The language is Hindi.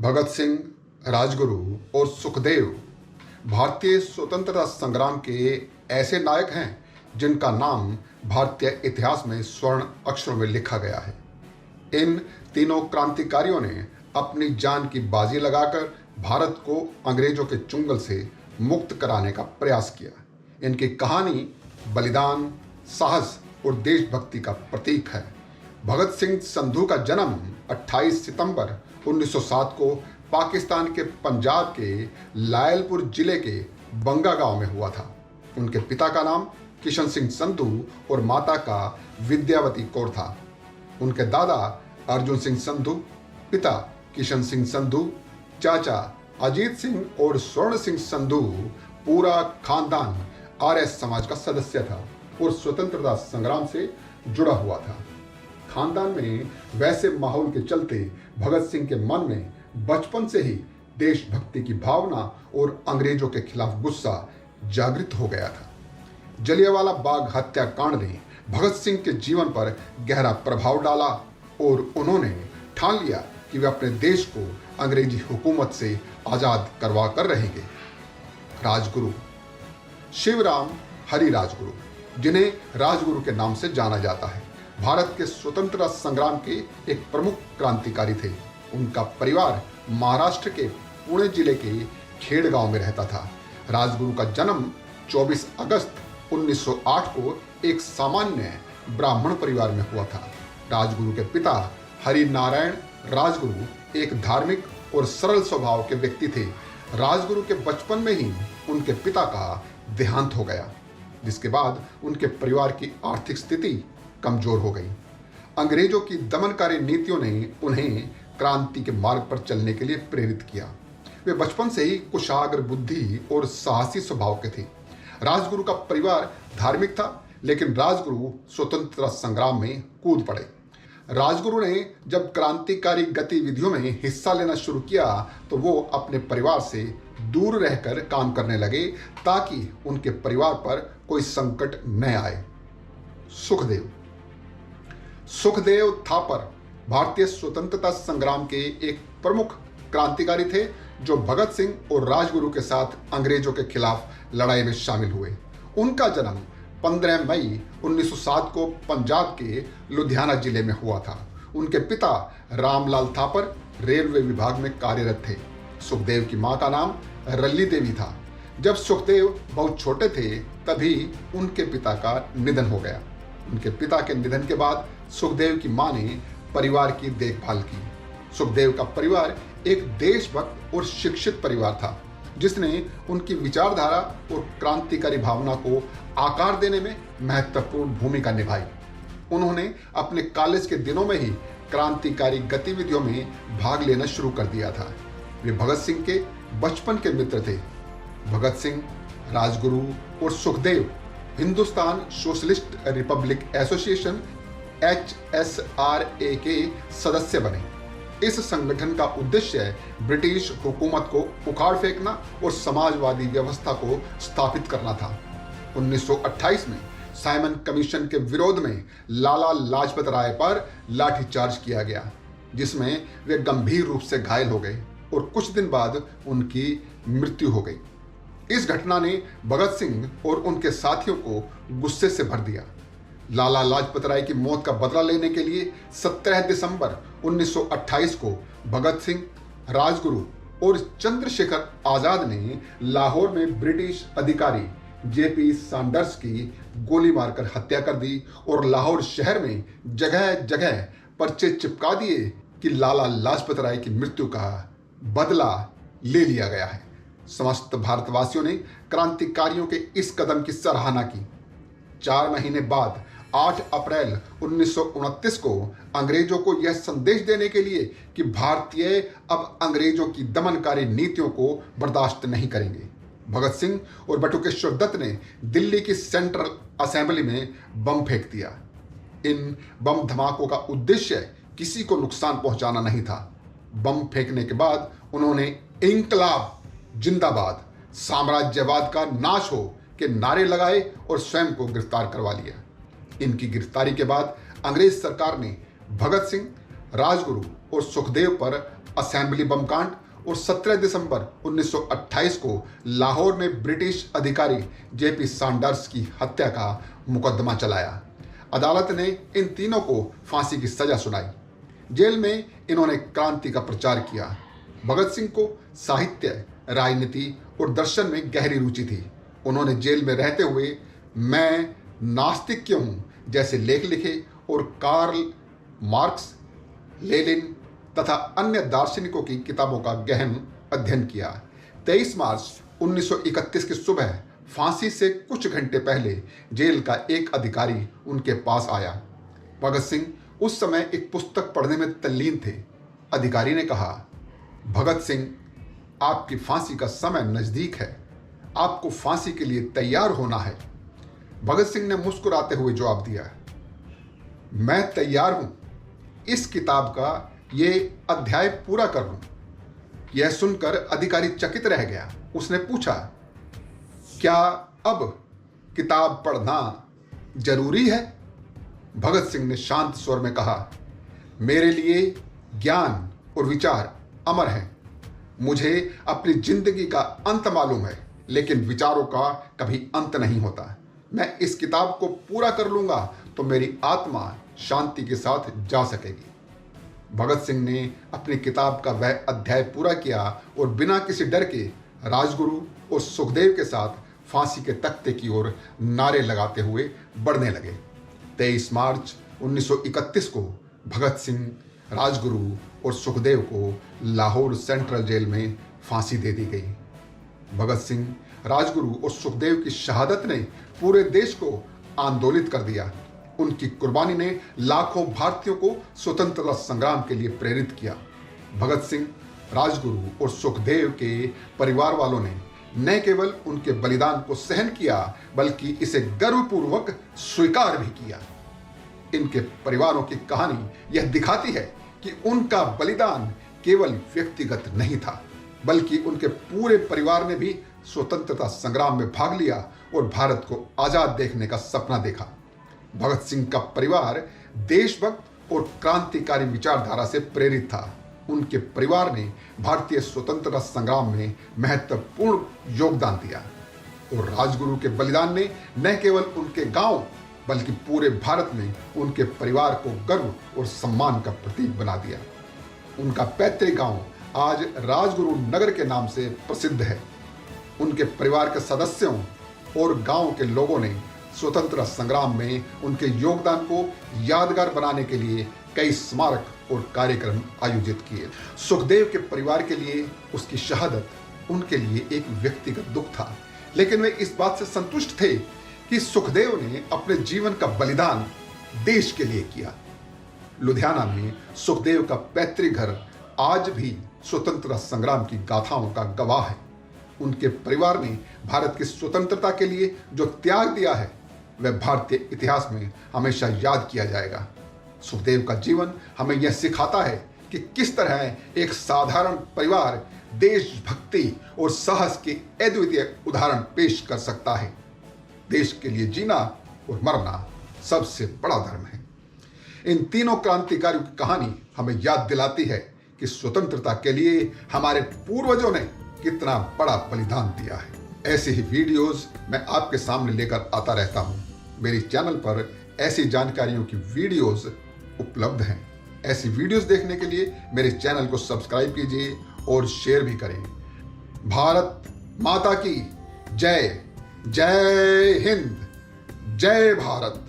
भगत सिंह, राजगुरु और सुखदेव भारतीय स्वतंत्रता संग्राम के ऐसे नायक हैं जिनका नाम भारतीय इतिहास में स्वर्ण अक्षरों में लिखा गया है। इन तीनों क्रांतिकारियों ने अपनी जान की बाजी लगाकर भारत को अंग्रेजों के चंगुल से मुक्त कराने का प्रयास किया। इनकी कहानी बलिदान, साहस और देशभक्ति का प्रतीक है। भगत सिंह संधू का जन्म 28 सितंबर 1907 को पाकिस्तान के पंजाब के लायलपुर जिले के बंगा गांव में हुआ था। उनके पिता का नाम किशन सिंह संधू और माता का विद्यावती कौर था। उनके दादा अर्जुन सिंह संधू, पिता किशन सिंह संधू, चाचा अजीत सिंह और स्वर्ण सिंह संधू पूरा खानदान आर्य समाज का सदस्य था और स्वतंत्रता संग्राम से जुड़ा हुआ था। खानदान में वैसे माहौल के चलते भगत सिंह के मन में बचपन से ही देशभक्ति की भावना और अंग्रेजों के खिलाफ गुस्सा जागृत हो गया था। जलियांवाला बाग हत्याकांड ने भगत सिंह के जीवन पर गहरा प्रभाव डाला और उन्होंने ठान लिया कि वे अपने देश को अंग्रेजी हुकूमत से आज़ाद करवा कर रहेंगे। राजगुरु शिवराम हरि राजगुरु, जिन्हें राजगुरु के नाम से जाना जाता है, भारत के स्वतंत्रता संग्राम के एक प्रमुख क्रांतिकारी थे। उनका परिवार महाराष्ट्र के पुणे जिले के खेड़ गांव में रहता था। राजगुरु का जन्म 24 अगस्त 1908 को एक सामान्य ब्राह्मण परिवार में हुआ था। राजगुरु के पिता हरि नारायण राजगुरु एक धार्मिक और सरल स्वभाव के व्यक्ति थे। राजगुरु के बचपन में ही उनके पिता का देहांत हो गया, जिसके बाद उनके परिवार की आर्थिक स्थिति कमजोर हो गई। अंग्रेजों की दमनकारी नीतियों ने उन्हें क्रांति के मार्ग पर चलने के लिए प्रेरित किया। वे बचपन से ही कुशाग्र बुद्धि और साहसी स्वभाव के थे। राजगुरु का परिवार धार्मिक था, लेकिन राजगुरु स्वतंत्रता संग्राम में कूद पड़े। राजगुरु ने जब क्रांतिकारी गतिविधियों में हिस्सा लेना शुरू किया तो वो अपने परिवार से दूर रहकर काम करने लगे ताकि उनके परिवार पर कोई संकट न आए। सुखदेव थापर भारतीय स्वतंत्रता संग्राम के एक प्रमुख क्रांतिकारी थे जो भगत सिंह और राजगुरु के साथ अंग्रेजों के खिलाफ लड़ाई में शामिल हुए। उनका जन्म 15 मई 1907 को पंजाब के लुधियाना जिले में हुआ था। उनके पिता रामलाल थापर रेलवे विभाग में कार्यरत थे। सुखदेव की मां का नाम रल्ली देवी था। जब सुखदेव बहुत छोटे थे तभी उनके पिता का निधन हो गया। उनके पिता के निधन के बाद सुखदेव की मां ने परिवार की देखभाल की। सुखदेव का परिवार एक देशभक्त और शिक्षित परिवार था, जिसने उनकी विचारधारा और क्रांतिकारी भावना को आकार देने में महत्वपूर्ण भूमिका निभाई। उन्होंने अपने कॉलेज के दिनों में ही क्रांतिकारी गतिविधियों में भाग लेना शुरू कर दिया था। वे भगत सिंह के बचपन के मित्र थे। भगत सिंह, राजगुरु और Sukhdev Hindustan socialist Republic association HSRA के सदस्य बने। इस संगठन का उद्देश्य ब्रिटिश हुकूमत को उखाड़ फेंकना और समाजवादी व्यवस्था को स्थापित करना था। 1928 में साइमन कमीशन के विरोध में लाला लाजपत राय पर लाठीचार्ज किया गया, जिसमें वे गंभीर रूप से घायल हो गए और कुछ दिन बाद उनकी मृत्यु हो गई। इस घटना ने भगत सिंह और उनके साथियों को गुस्से से भर दिया। लाला लाजपत राय की मौत का बदला लेने के लिए 17 दिसंबर 1928 को भगत सिंह, राजगुरु और चंद्रशेखर आजाद ने लाहौर में ब्रिटिश अधिकारी JP सैंडर्स की गोली मारकर हत्या कर दी और लाहौर शहर में जगह जगह पर्चे चिपका दिए कि लाला लाजपत राय की मृत्यु का बदला ले लिया गया है। समस्त भारतवासियों ने क्रांतिकारियों के इस कदम की सराहना की। 4 महीने बाद 8 अप्रैल 1929 को अंग्रेजों को यह संदेश देने के लिए कि भारतीय अब अंग्रेजों की दमनकारी नीतियों को बर्दाश्त नहीं करेंगे, भगत सिंह और बटुकेश्वर दत्त ने दिल्ली की सेंट्रल असेंबली में बम फेंक दिया। इन बम धमाकों का उद्देश्य किसी को नुकसान पहुंचाना नहीं था। बम फेंकने के बाद उन्होंने इंकलाब जिंदाबाद, साम्राज्यवाद का नाश हो के नारे लगाए और स्वयं को गिरफ्तार करवा लिया। इनकी गिरफ्तारी के बाद अंग्रेज सरकार ने भगत सिंह, राजगुरु और सुखदेव पर असेंबली बम कांड और 17 दिसंबर 1928 को लाहौर में ब्रिटिश अधिकारी जेपी सैंडर्स की हत्या का मुकदमा चलाया। अदालत ने इन तीनों को फांसी की सजा सुनाई। जेल में इन्होंने क्रांति का प्रचार किया। भगत सिंह को साहित्य, राजनीति और दर्शन में गहरी रुचि थी। उन्होंने जेल में रहते हुए मैं नास्तिक क्यों हूँ जैसे लेख लिखे और कार्ल मार्क्स, लेनिन तथा अन्य दार्शनिकों की किताबों का गहन अध्ययन किया। 23 मार्च 1931 की सुबह फांसी से कुछ घंटे पहले जेल का एक अधिकारी उनके पास आया। भगत सिंह उस समय एक पुस्तक पढ़ने में तल्लीन थे। अधिकारी ने कहा, भगत सिंह, आपकी फांसी का समय नजदीक है, आपको फांसी के लिए तैयार होना है। भगत सिंह ने मुस्कुराते हुए जवाब दिया, मैं तैयार हूं, इस किताब का ये अध्याय पूरा कर लूं। यह सुनकर अधिकारी चकित रह गया। उसने पूछा, क्या अब किताब पढ़ना जरूरी है? भगत सिंह ने शांत स्वर में कहा, मेरे लिए ज्ञान और विचार अमर हैं। मुझे अपनी जिंदगी का अंत मालूम है, लेकिन विचारों का कभी अंत नहीं होता। मैं इस किताब को पूरा कर लूंगा तो मेरी आत्मा शांति के साथ जा सकेगी। भगत सिंह ने अपनी किताब का वह अध्याय पूरा किया और बिना किसी डर के राजगुरु और सुखदेव के साथ फांसी के तख्ते की ओर नारे लगाते हुए बढ़ने लगे। 23 मार्च 1931 को भगत सिंह, राजगुरु और सुखदेव को लाहौर सेंट्रल जेल में फांसी दे दी गई। भगत सिंह, राजगुरु और सुखदेव की शहादत ने पूरे देश को आंदोलित कर दिया। उनकी कुर्बानी ने लाखों भारतीयों को स्वतंत्रता संग्राम के लिए प्रेरित किया। भगत सिंह, राजगुरु और सुखदेव के परिवार वालों ने न केवल उनके बलिदान को सहन किया, बल्कि इसे गर्वपूर्वक स्वीकार भी किया। इनके परिवारों की कहानी यह दिखाती है कि उनका बलिदान केवल व्यक्तिगत नहीं था, बल्कि उनके पूरे परिवार ने भी स्वतंत्रता संग्राम में भाग लिया और भारत को आजाद देखने का सपना देखा। भगत सिंह का परिवार देशभक्त और क्रांतिकारी विचारधारा से प्रेरित था। उनके परिवार ने भारतीय स्वतंत्रता संग्राम में महत्वपूर्ण योगदान दिया और राजगुरु के बलिदान ने न केवल उनके गांव बल्कि पूरे भारत में उनके परिवार को गर्व और सम्मान का प्रतीक बना दिया। उनका पैतृक गांव आज राजगुरु नगर के नाम से प्रसिद्ध है। उनके परिवार के सदस्यों और गांव के लोगों ने स्वतंत्रता संग्राम में उनके योगदान को यादगार बनाने के लिए कई स्मारक और कार्यक्रम आयोजित किए। सुखदेव के परिवार के लिए उसकी शहादत उनके लिए एक व्यक्तिगत दुख था, लेकिन वे इस बात से संतुष्ट थे कि सुखदेव ने अपने जीवन का बलिदान देश के लिए किया। लुधियाना में सुखदेव का पैतृक घर आज भी स्वतंत्रता संग्राम की गाथाओं का गवाह है। उनके परिवार ने भारत की स्वतंत्रता के लिए जो त्याग दिया है, वह भारतीय इतिहास में हमेशा याद किया जाएगा। सुखदेव का जीवन हमें यह सिखाता है कि किस तरह एक साधारण परिवार देशभक्ति और साहस के अद्वितीय उदाहरण पेश कर सकता है। देश के लिए जीना और मरना सबसे बड़ा धर्म है। इन तीनों क्रांतिकारियों की कहानी हमें याद दिलाती है कि स्वतंत्रता के लिए हमारे पूर्वजों ने कितना बड़ा बलिदान दिया है। ऐसे ही वीडियोस मैं आपके सामने लेकर आता रहता हूँ। मेरे चैनल पर ऐसी जानकारियों की वीडियोस उपलब्ध हैं। ऐसी वीडियोस देखने के लिए मेरे चैनल को सब्सक्राइब कीजिए और शेयर भी करें। भारत माता की जय। जय हिंद, जय भारत।